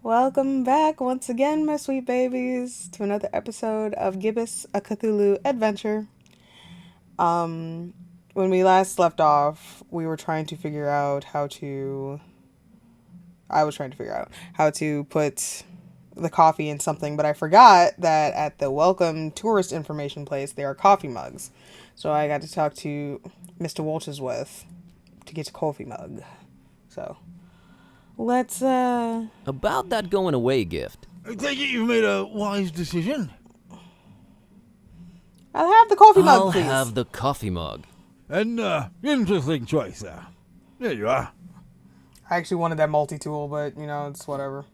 Welcome back once again, my sweet babies, to another episode of Gibbous, a Cthulhu adventure. When we last left off, we were trying to figure out how to... I was trying to figure out how to put the coffee in something, but I forgot that at the welcome tourist information place, there are coffee mugs. So I got to talk to Mr. Wolchesworth to get a coffee mug. So... let's, About that going away gift. I take it you've made a wise decision. I'll have the coffee mug, I'll please. have the coffee mug. An interesting choice there. There you are. I actually wanted that multi-tool, but, you know, it's whatever.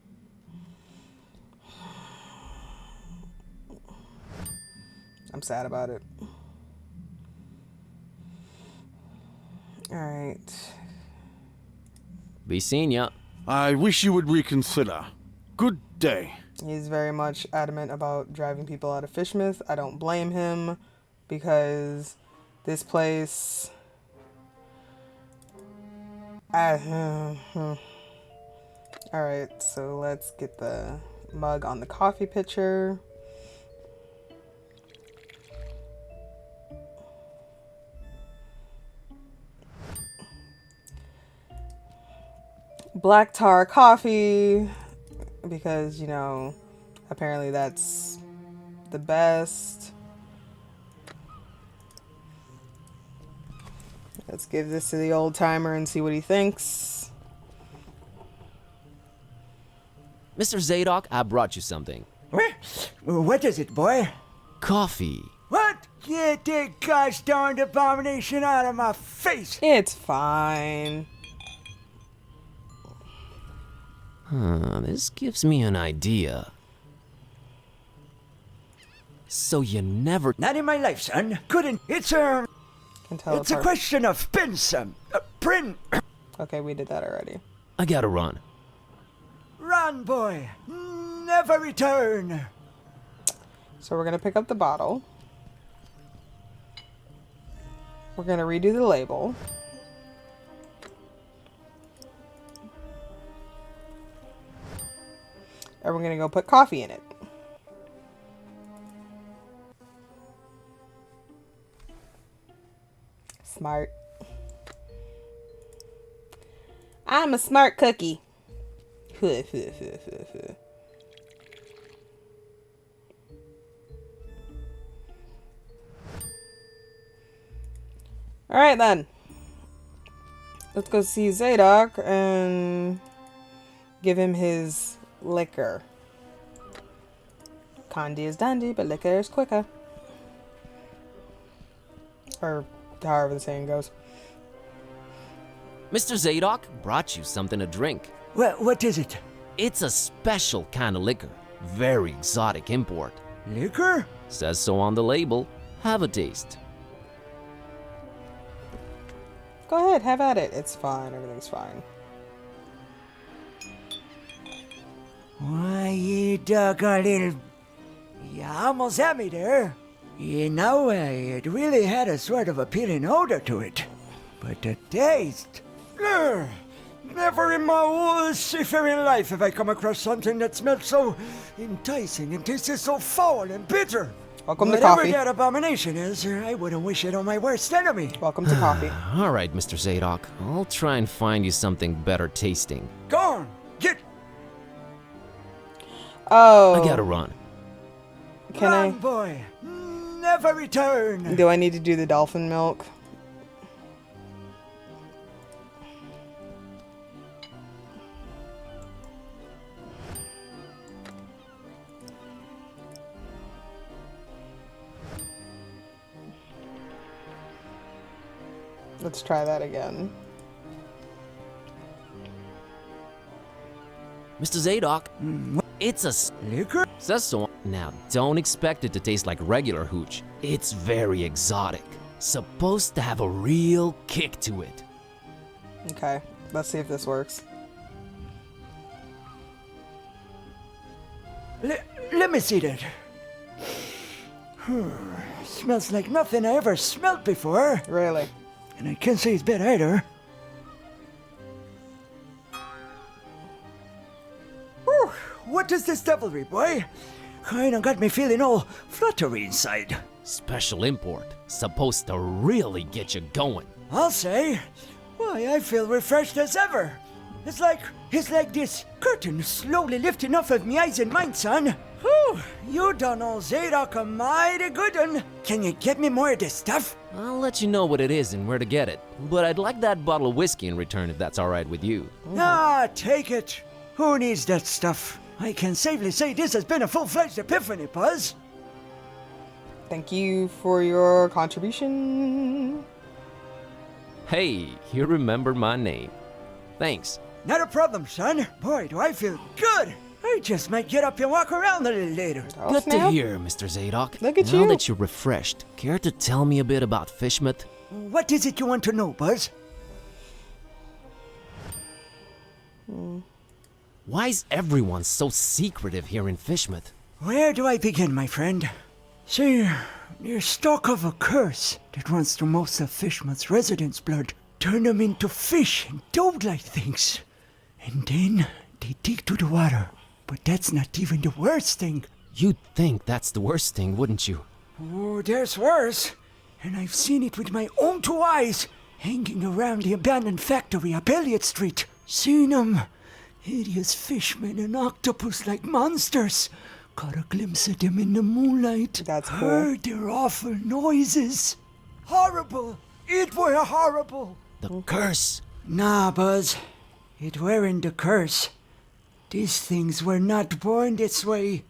I'm sad about it. Alright. Be seeing ya. I wish you would reconsider. Good day. He's very much adamant about driving people out of Fishmouth. I don't blame him, because this place... Alright, so let's get the mug on the coffee pitcher. Black tar coffee, because, you know, apparently that's the best. Let's give this to the old timer and see what he thinks. Mr. Zadok, I brought you something. What is it, boy? Coffee. What? Get that gosh darned abomination out of my face! It's fine. This gives me an idea. So you never... Not in my life, son. Couldn't. It's Can tell It's a question of pins, print. Okay, we did that already. I gotta run. Run, boy. Never return. So we're gonna pick up the bottle. We're gonna redo the label. And we're gonna go put coffee in it. Smart. I'm a smart cookie. Alright then. Let's go see Zadok and give him his liquor. Candy is dandy, but liquor is quicker. Or however the saying goes. Mr. Zadok brought you something to drink. What is it? It's a special kind of liquor. Very exotic import. Liquor? Says so on the label. Have a taste. Go ahead, have at it. It's fine. Everything's fine. Why, you doggone little... You almost had me there. You know, it really had a sort of appealing odor to it. But the taste... Ugh, never in my whole seafaring life have I come across something that smelled so enticing and tasted so foul and bitter. Welcome to Whatever coffee. that abomination is, I wouldn't wish it on my worst enemy. Welcome to coffee. All right, Mr. Zadok. I'll try and find you something better tasting. Go on, get... Oh. I gotta run. Can Run, boy. Never return. Do I need to do the dolphin milk? Let's try that again. Mr. Zadok, it's a... Liquor? Says so. Now, don't expect it to taste like regular hooch. It's very exotic. Supposed to have a real kick to it. Okay, let's see if this works. Let me see that. Smells like nothing I ever smelled before. Really? And I can't say it's bad either. Whew. what is this devilry, boy? Kinda got me feeling all fluttery inside. Special import. Supposed to really get you going. I'll say. Why, I feel refreshed as ever. It's like this curtain slowly lifting off of me eyes and mind, son. Whew, you done old Zadok a mighty good one. Can you get me more of this stuff? I'll let you know what it is and where to get it. But I'd like that bottle of whiskey in return if that's alright with you. Ah, take it. Who needs that stuff? I can safely say this has been a full-fledged epiphany, Buzz. Thank you for your contribution. Hey, you remember my name. Thanks. Not a problem, son. Boy, do I feel good. I just might get up and walk around a little later. Oh, Good to snap. hear, Mr. Zadok. Look at now you. that you're refreshed, care to tell me a bit about Fishmouth? What is it you want to know, Buzz? Why is everyone so secretive here in Fishmouth? Where do I begin, my friend? See, there's stock of a curse that runs through most of Fishmouth's residents' blood. Turn them into fish and toad-like things. And then they dig to the water. But that's not even the worst thing. You'd think that's the worst thing, wouldn't you? Oh, there's worse. And I've seen it with my own two eyes, hanging around the abandoned factory up Elliott Street. Seen 'em. Hideous fishmen and octopus-like monsters. Caught a glimpse of them in the moonlight. That's cool. Heard their awful noises. Horrible. It were horrible. The curse. Nah, Buzz. It weren't the curse. These things were not born this way.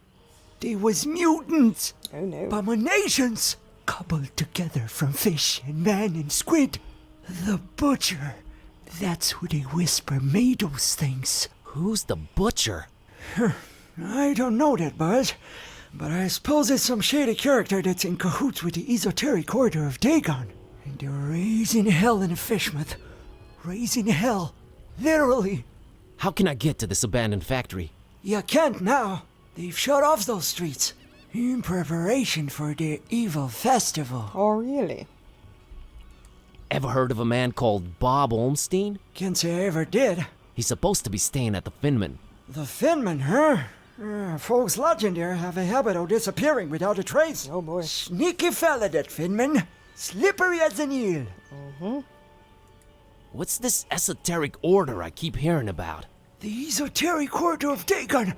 They was mutants. Oh no. Abominations. Coupled together from fish and man and squid. The butcher. That's who they whisper made those things. Who's the butcher? I don't know that, Buzz. But I suppose it's some shady character that's in cahoots with the esoteric order of Dagon. And they're raising hell in Fishmouth. Raising hell. Literally. How can I get to this abandoned factory? You can't now. They've shut off those streets. In preparation for their evil festival. Oh really? Ever heard of a man called Bob Olmstein? Can't say I ever did. He's supposed to be staying at the Finman. The Finman, huh? Folks lodging there have a habit of disappearing without a trace. Oh boy. Sneaky fella, that Finman. Slippery as an eel. What's this esoteric order I keep hearing about? The esoteric order of Dagon.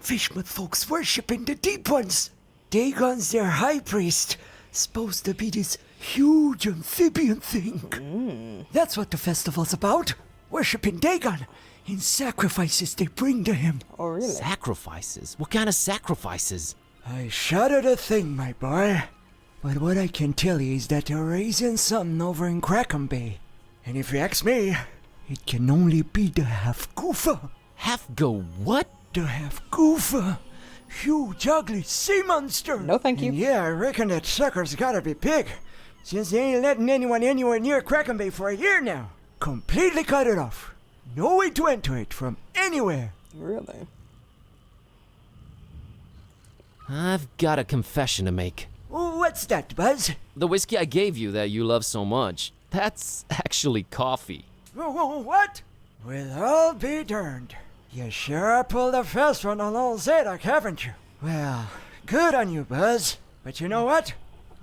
Fishmouth folks worshiping the deep ones. Dagon's their high priest. Supposed to be this huge amphibian thing. That's what the festival's about. Worshipping Dagon in sacrifices they bring to him. Oh really? Sacrifices? What kind of sacrifices? I shudder to think, my boy. But what I can tell you is that they're raising something over in Crackham Bay. And if you ask me, it can only be the half-goofa. Half-go what? The half-goofa. Huge, ugly sea monster. No, thank you. And yeah, I reckon that sucker's gotta be big. Since they ain't letting anyone anywhere near Crackham Bay for a year now. Completely cut it off. No way to enter it from anywhere. Really? I've got a confession to make. What's that, Buzz? The whiskey I gave you that you love so much, that's actually coffee. What? Well, I'll be darned. You sure pulled a fast one on old Zadok, haven't you? Well, good on you, Buzz. But you know what?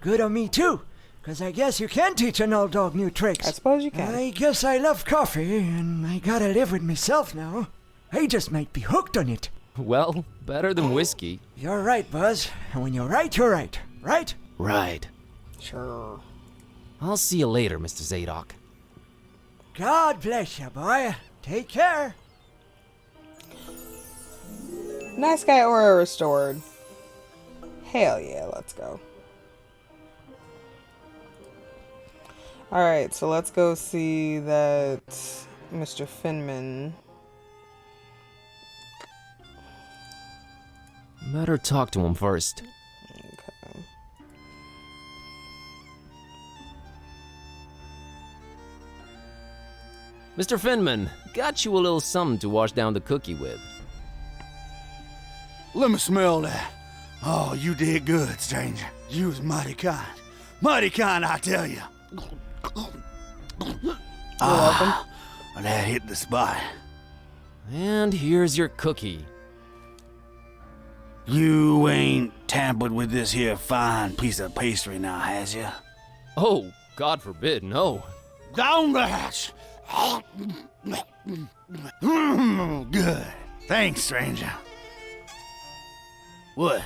Good on me, too. 'Cause I guess you can teach an old dog new tricks. I suppose you can. I guess I love coffee, and I gotta live with myself now. I just might be hooked on it. Well, better than whiskey. You're right, Buzz. And when you're right, you're right. Right? Right. Sure. I'll see you later, Mr. Zadok. God bless you, boy. Take care. Nice guy aura restored. Hell yeah, let's go. Alright, so let's go see that Mr. Finman. Better talk to him first. Okay. Mr. Finman, got you a little something to wash down the cookie with. Let me smell that. Oh, you did good, stranger. You was mighty kind. Mighty kind, I tell you. You're welcome. That hit the spot. And here's your cookie. You ain't tampered with this here fine piece of pastry now, has ya? Oh, God forbid, no. Down the hatch! Good. Thanks, stranger. What?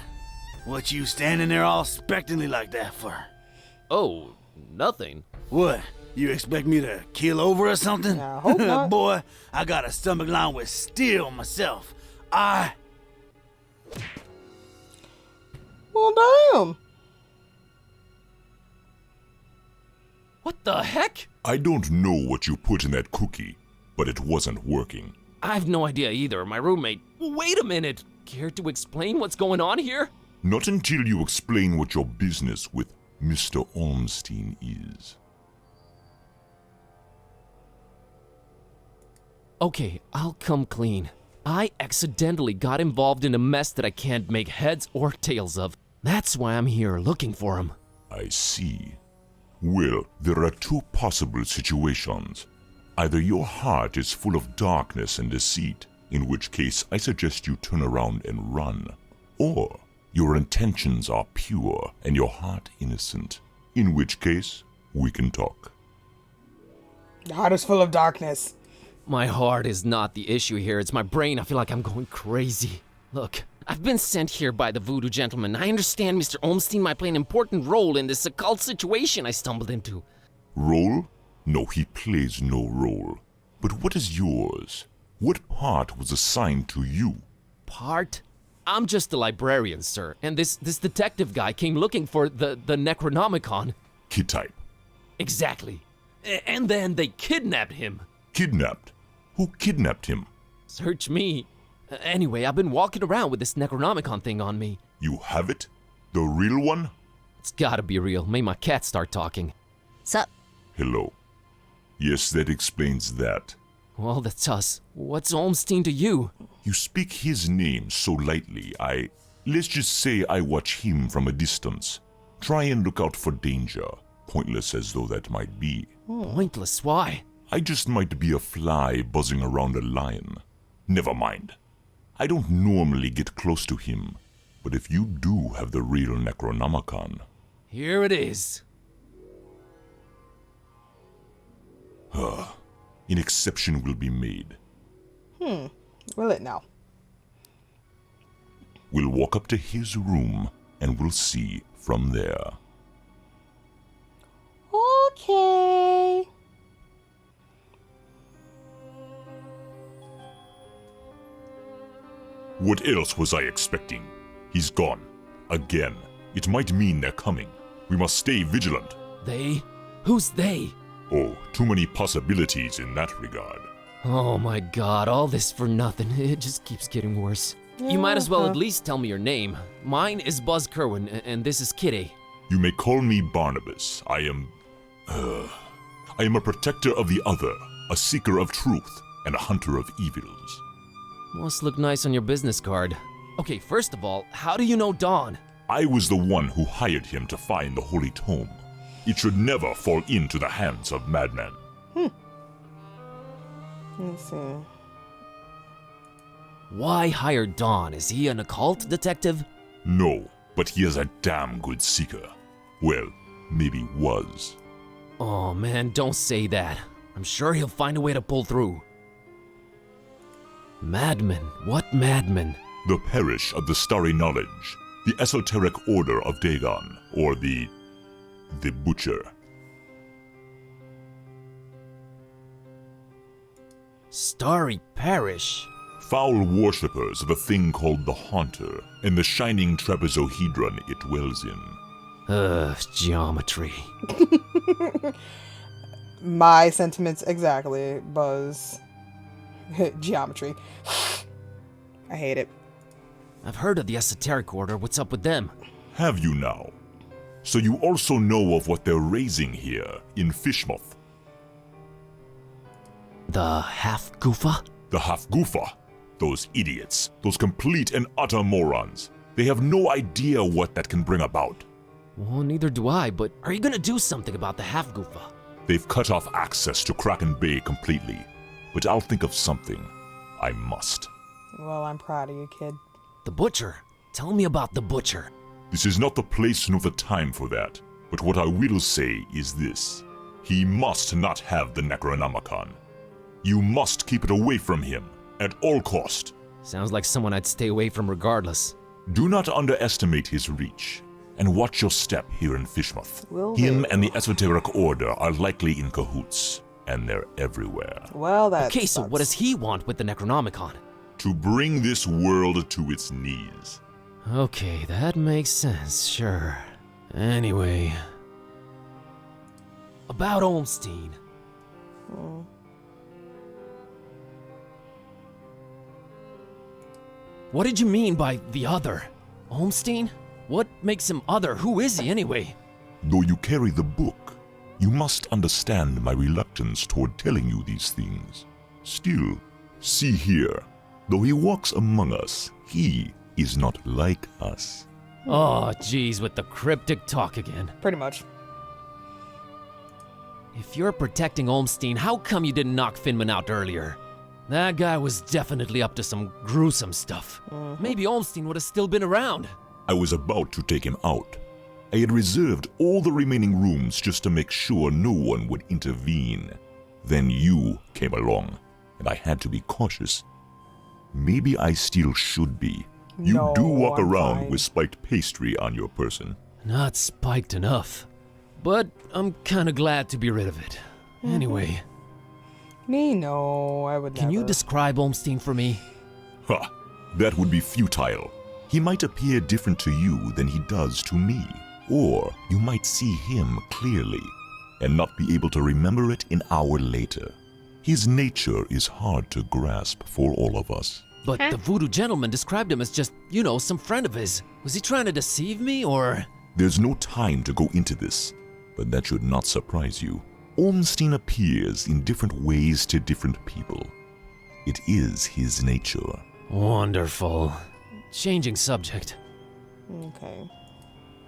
What you standing there all expectantly like that for? Oh, nothing. What? You expect me to keel over or something? I hope not. Boy, I got a stomach lined with steel myself. Well, damn. What the heck? I don't know what you put in that cookie, but it wasn't working. I have no idea either. My roommate. Wait a minute. Care to explain what's going on here? Not until you explain what your business with Mr. Ormstein is. Okay, I'll come clean. I accidentally got involved in a mess that I can't make heads or tails of. That's why I'm here looking for him. I see. Well, there are two possible situations. Either your heart is full of darkness and deceit, in which case I suggest you turn around and run. Or your intentions are pure and your heart innocent, in which case we can talk. The heart is full of darkness. My heart is not the issue here. It's my brain. I feel like I'm going crazy. Look, I've been sent here by the voodoo gentleman. I understand Mr. Olmstein might play an important role in this occult situation I stumbled into. Role? No, he plays no role. But what is yours? What part was assigned to you? Part? I'm just a librarian, sir, and this detective guy came looking for the Necronomicon. Kid type. Exactly. And then they kidnapped him. Kidnapped? Who kidnapped him? Search me. Anyway, I've been walking around with this Necronomicon thing on me. You have it? The real one? It's gotta be real. Made my cat start talking. Sup? Hello. Yes, that explains that. Well, that's us. What's Olmstein to you? You speak his name so lightly, let's just say I watch him from a distance. Try and look out for danger, pointless as though that might be. Pointless, why? I just might be a fly buzzing around a lion. Never mind. I don't normally get close to him, but if you do have the real Necronomicon... Here it is. An exception will be made. Will it now? We'll walk up to his room, and we'll see from there. Okay. What else was I expecting? He's gone. Again. It might mean they're coming. We must stay vigilant. They? Who's they? Oh, too many possibilities in that regard. Oh my god, all this for nothing. It just keeps getting worse. You might as well at least tell me your name. Mine is Buzz Kerwin, and this is Kitty. You may call me Barnabas. I am a protector of the other, a seeker of truth, and a hunter of evils. Must look nice on your business card. Okay, first of all, how do you know Dawn? I was the one who hired him to find the Holy Tome. It should never fall into the hands of madmen. Let's see. Why hire Dawn? Is he an occult detective? No, but he is a damn good seeker. Well, maybe was. Oh man, don't say that. I'm sure he'll find a way to pull through. Madmen? What madmen? The Parish of the Starry Knowledge, the Esoteric Order of Dagon, or the Butcher. Starry Parish? Foul worshippers of a thing called the Haunter, and the shining trapezohedron it dwells in. Geometry. My sentiments exactly, Buzz. Geometry. I hate it. I've heard of the Esoteric Order. What's up with them? Have you now? So you also know of what they're raising here in Fishmouth. The Half-Goofa? The Half-Goofa. Those idiots. Those complete and utter morons. They have no idea what that can bring about. Well, neither do I, but are you gonna do something about the Half-Goofa? They've cut off access to Kraken Bay completely. But I'll think of something. I must. Well, I'm proud of you, kid. The Butcher? Tell me about the butcher. This is not the place nor the time for that, but what I will say is this. He must not have the Necronomicon. You must keep it away from him, at all cost. Sounds like someone I'd stay away from regardless. Do not underestimate his reach, and watch your step here in Fishmouth. Will Him do. and the Esoteric Order are likely in cahoots, and they're everywhere. Well, that Okay, so sucks. what does he want with the Necronomicon? To bring this world to its knees. Okay, that makes sense, sure. Anyway... About Olmstein. What did you mean by the other? Olmstein? What makes him other? Who is he anyway? Though you carry the book, you must understand my reluctance toward telling you these things. Still, see here, though he walks among us, he is not like us. Oh, geez, with the cryptic talk again. Pretty much. If you're protecting Olmstein, how come you didn't knock Finman out earlier? That guy was definitely up to some gruesome stuff. Maybe Olmstein would have still been around. I was about to take him out. I had reserved all the remaining rooms just to make sure no one would intervene. Then you came along, and I had to be cautious. Maybe I still should be. You No, do walk I'm around fine. with spiked pastry on your person. Not spiked enough. But I'm kinda glad to be rid of it. Anyway, Me, no, I would can you never. describe Olmstein for me? Ha! That would be futile. He might appear different to you than he does to me. Or you might see him clearly and not be able to remember it an hour later. His nature is hard to grasp for all of us. But the voodoo gentleman described him as just, some friend of his. Was he trying to deceive me, or...? There's no time to go into this, but that should not surprise you. Olmstein appears in different ways to different people. It is his nature. Wonderful. Changing subject. Okay. Oh,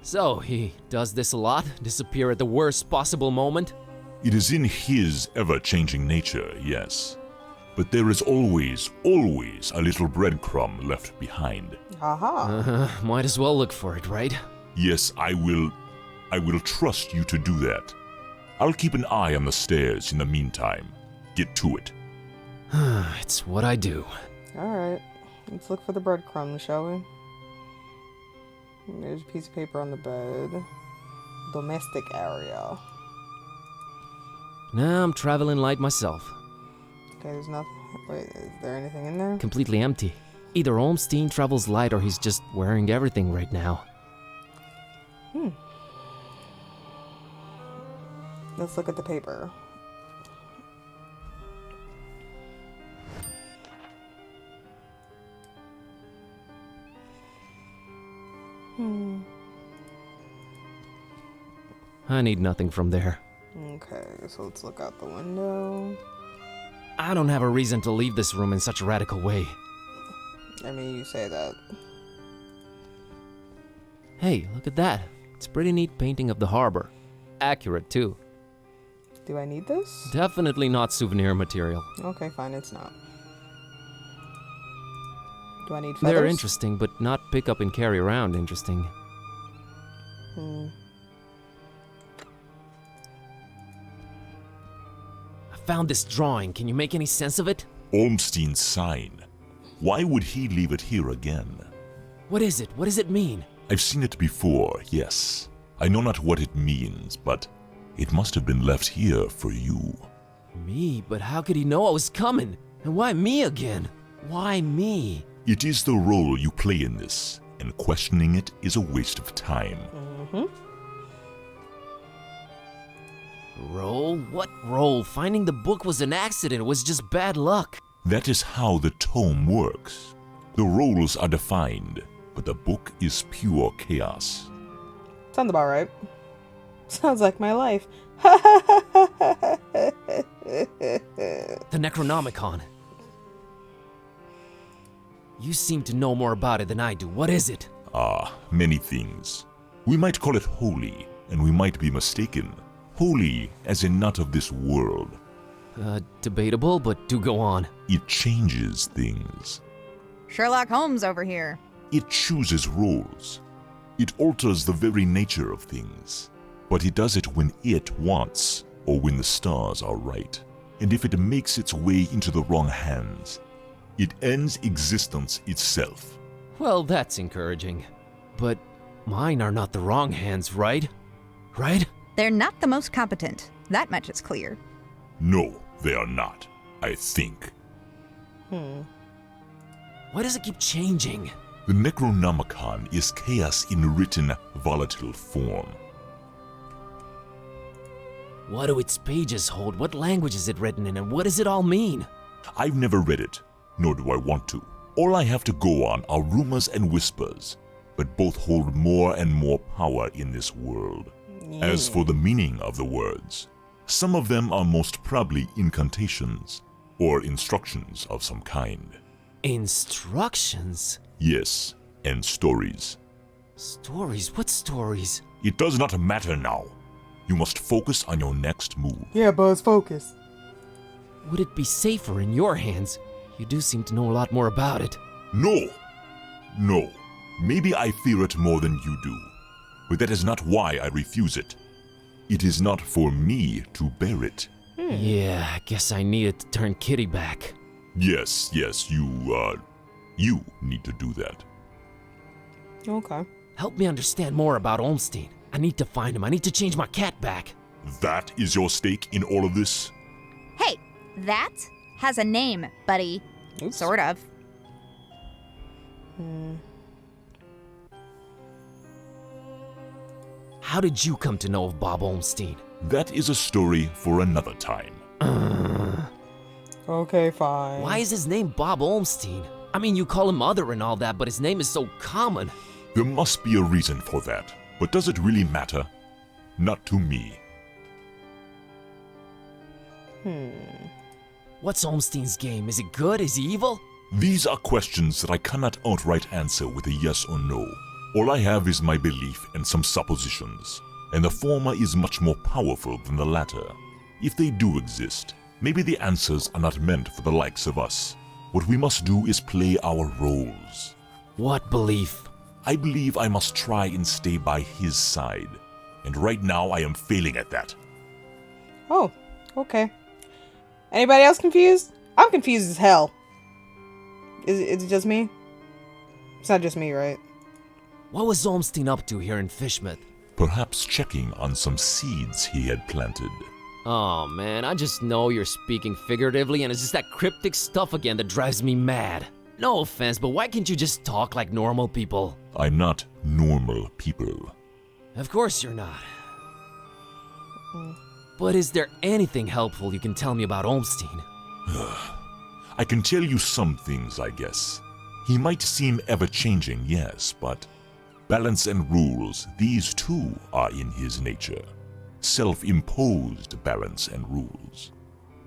So, he does this a lot? Disappear at the worst possible moment? It is in his ever-changing nature, yes. But there is always a little breadcrumb left behind. Aha. Might as well look for it, right? Yes, I will trust you to do that. I'll keep an eye on the stairs in the meantime. Get to it. It's what I do. Alright. Let's look for the breadcrumbs, shall we? There's a piece of paper on the bed. Domestic area. Now I'm traveling light myself. Okay, there's nothing. Wait, is there anything in there? Completely empty. Either Olmstein travels light or he's just wearing everything right now. Let's look at the paper. I need nothing from there. Okay, so let's look out the window. I don't have a reason to leave this room in such a radical way. I mean, you say that. Hey, look at that. It's a pretty neat painting of the harbor. Accurate, too. Do I need this? Definitely not souvenir material. Okay, fine, it's not. Do I need feathers? They're interesting, but not pick up and carry around interesting. I found this drawing. Can you make any sense of it? Olmstein's sign. Why would he leave it here again? What is it? What does it mean? I've seen it before, yes. I know not what it means, but it must have been left here for you. Me? But how could he know I was coming? And why me again? Why me? It is the role you play in this, and questioning it is a waste of time. Roll? What roll? Finding the book was an accident. It was just bad luck. That is how the tome works. The roles are defined, but the book is pure chaos. Sounds about right. Sounds like my life. The Necronomicon. You seem to know more about it than I do. What is it? Many things. We might call it holy, and we might be mistaken. Holy as in not of this world. Debatable, but do go on. It changes things. Sherlock Holmes over here. It chooses roles. It alters the very nature of things. But it does it when it wants, or when the stars are right. And if it makes its way into the wrong hands, it ends existence itself. Well, that's encouraging. But mine are not the wrong hands, right? Right? They're not the most competent. That much is clear. No, they are not, I think. Why does it keep changing? The Necronomicon is chaos in written, volatile form. What do its pages hold? What language is it written in, and what does it all mean? I've never read it, nor do I want to. All I have to go on are rumors and whispers, but both hold more and more power in this world. As for the meaning of the words, some of them are most probably incantations, or instructions of some kind. Instructions? Yes, and stories. Stories? What stories? It does not matter now. You must focus on your next move. Yeah, Buzz, focus. Would it be safer in your hands? You do seem to know a lot more about it. No! No. Maybe I fear it more than you do. But that is not why I refuse it. It is not for me to bear it. Yeah, I guess I needed to turn Kitty back. Yes, you need to do that. Okay. Help me understand more about Olmstein. I need to find him. I need to change my cat back. That is your stake in all of this? Hey, that has a name, buddy. Oops. Sort of. How did you come to know of Bob Olmstein? That is a story for another time. Okay, fine. Why is his name Bob Olmstein? I mean, you call him Mother and all that, but his name is so common. There must be a reason for that. But does it really matter? Not to me. What's Olmstein's game? Is it good? Is he evil? These are questions that I cannot outright answer with a yes or no. All I have is my belief and some suppositions, and the former is much more powerful than the latter. If they do exist, maybe the answers are not meant for the likes of us. What we must do is play our roles. What belief? I believe I must try and stay by his side, and right now I am failing at that. Oh, okay. Anybody else confused? I'm confused as hell. Is it just me? It's not just me, right? What was Olmstein up to here in Fishmouth? Perhaps checking on some seeds he had planted. Oh man, I just know you're speaking figuratively and it's just that cryptic stuff again that drives me mad. No offense, but why can't you just talk like normal people? I'm not normal people. Of course you're not. But is there anything helpful you can tell me about Olmstein? I can tell you some things, I guess. He might seem ever-changing, yes, but balance and rules, these too are in his nature. Self-imposed balance and rules.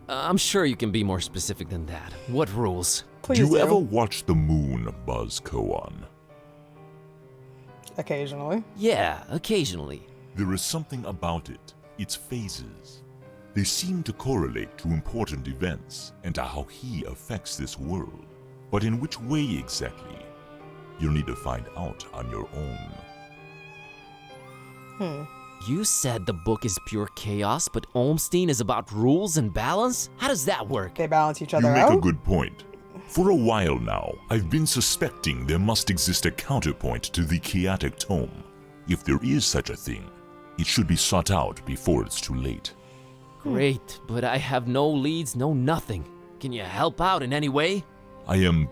I'm sure you can be more specific than that. What rules? Please do you ever watch the moon, Buzz Koan? Occasionally. Yeah, occasionally. There is something about it, its phases. They seem to correlate to important events and to how he affects this world. But in which way exactly? You'll need to find out on your own. You said the book is pure chaos, but Olmstein is about rules and balance? How does that work? They balance each You other make out? a good point. For a while now, I've been suspecting there must exist a counterpoint to the chaotic tome. If there is such a thing, it should be sought out before it's too late. Great, but I have no leads, no nothing. Can you help out in any way? I am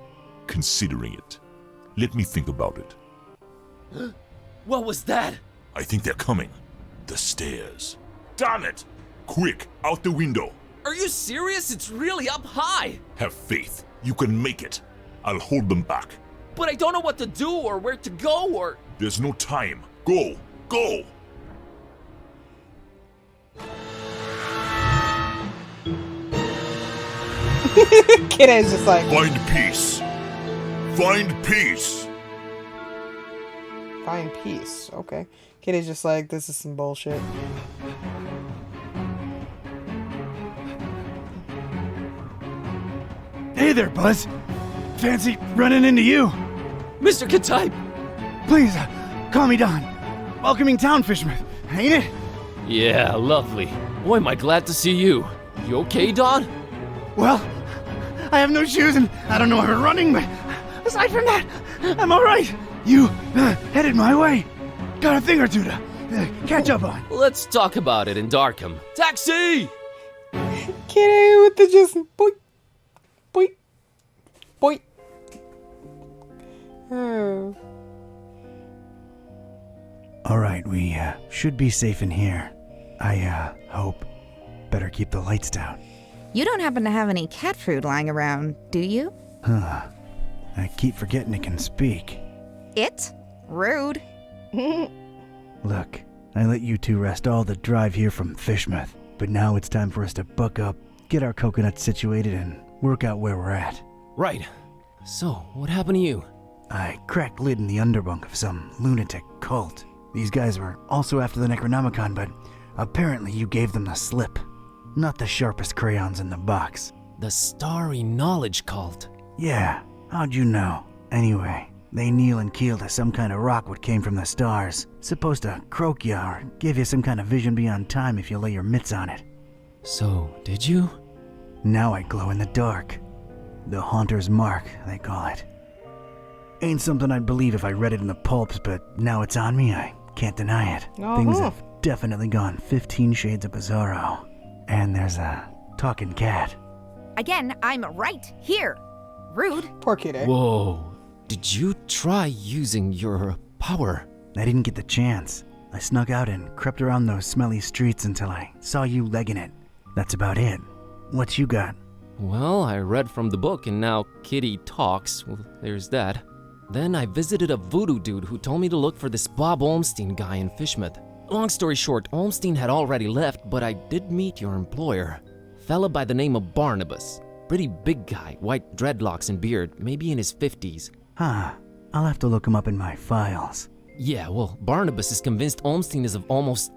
considering it. Let me think about it. What was that? I think they're coming. The stairs. Darn it! Quick, out the window. Are you serious? It's really up high. Have faith. You can make it. I'll hold them back. But I don't know what to do or where to go or... There's no time. Go! Go! Kid is just like, Find peace. Find peace. find peace. Okay. Kid is just like, this is some bullshit. Hey there, Buzz. Fancy running into you. Mr. Kataib! Please, call me Don. Welcoming town, Fishmouth, ain't it? Yeah, lovely. Boy, am I glad to see you. You okay, Don? Well, I have no shoes and I don't know where we're running, but aside from that, I'm alright. You headed my way. Got a thing or two to catch up on. Let's talk about it in Darkham. Taxi! Kitty with the just boink, boink, boink. Oh. Alright, we should be safe in here. I hope. Better keep the lights down. You don't happen to have any cat food lying around, do you? I keep forgetting it can speak. It? Rude. Look, I let you two rest all the drive here from Fishmouth, but now it's time for us to buck up, get our coconuts situated, and work out where we're at. Right. So, what happened to you? I cracked lid in the underbunk of some lunatic cult. These guys were also after the Necronomicon, but apparently you gave them the slip. Not the sharpest crayons in the box. The Starry Knowledge Cult. Yeah, how'd you know? Anyway, they kneel and keel to some kind of rock what came from the stars. Supposed to croak ya or give you some kind of vision beyond time if you lay your mitts on it. So, did you? Now I glow in the dark. The Haunter's Mark, they call it. Ain't something I'd believe if I read it in the pulps, but now it's on me, I can't deny it. Things have definitely gone 15 shades of bizarro. And there's a talking cat. Again, I'm right here. Rude. Poor kitty. Whoa. Did you try using your power? I didn't get the chance. I snuck out and crept around those smelly streets until I saw you legging it. That's about it. What you got? Well, I read from the book and now Kitty talks. Well, there's that. Then I visited a voodoo dude who told me to look for this Bob Olmstein guy in Fishmouth. Long story short, Olmstein had already left, but I did meet your employer. Fella by the name of Barnabas. Pretty big guy, white dreadlocks and beard, maybe in his 50s. Huh. I'll have to look him up in my files. Yeah, well, Barnabas is convinced Olmstein is of almost,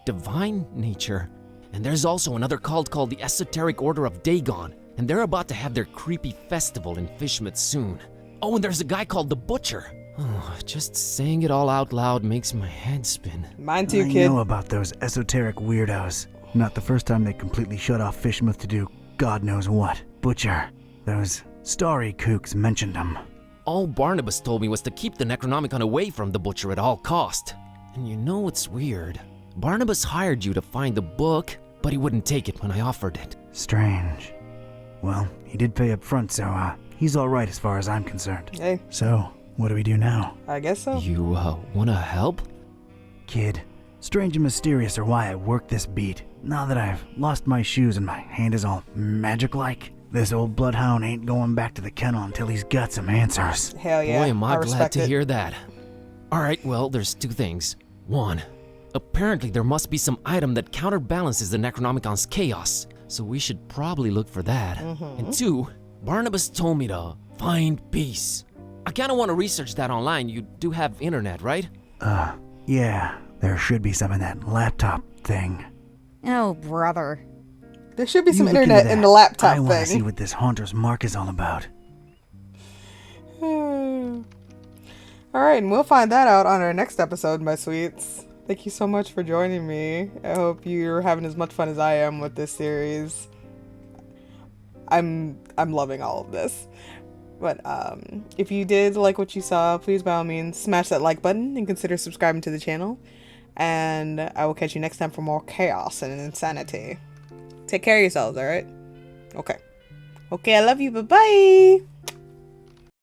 divine nature. And there's also another cult called the Esoteric Order of Dagon, and they're about to have their creepy festival in Fishmouth soon. Oh, and there's a guy called the Butcher. Oh, just saying it all out loud makes my head spin. Mine too, I kid. know about those esoteric weirdos. Not the first time they completely shut off Fishmouth to do God knows what. Butcher. Those starry kooks mentioned them. All Barnabas told me was to keep the Necronomicon away from the Butcher at all cost. And you know what's weird? Barnabas hired you to find the book, but he wouldn't take it when I offered it. Strange. Well, he did pay up front, so he's alright as far as I'm concerned. Hey, So, what do we do now? I guess so. You, wanna help? Kid, strange and mysterious are why I work this beat. Now that I've lost my shoes and my hand is all magic-like, this old bloodhound ain't going back to the kennel until he's got some answers. Hell yeah. Boy, am I glad respect to it. hear that. Alright, well, there's two things. One, apparently there must be some item that counterbalances the Necronomicon's chaos, so we should probably look for that. And two, Barnabas told me to find peace. I kinda wanna research that online. You do have internet, right? Yeah, there should be some in that laptop thing. Oh, brother. There should be some You look into internet in that. the laptop I want to see thing. what this Haunter's Mark is all about. All right, and we'll find that out on our next episode, my sweets. Thank you so much for joining me. I hope you're having as much fun as I am with this series. I'm loving all of this. But if you did like what you saw, please by all means smash that like button and consider subscribing to the channel. And I will catch you next time for more chaos and insanity. Take care of yourselves, alright? Okay. Okay, I love you. Bye-bye.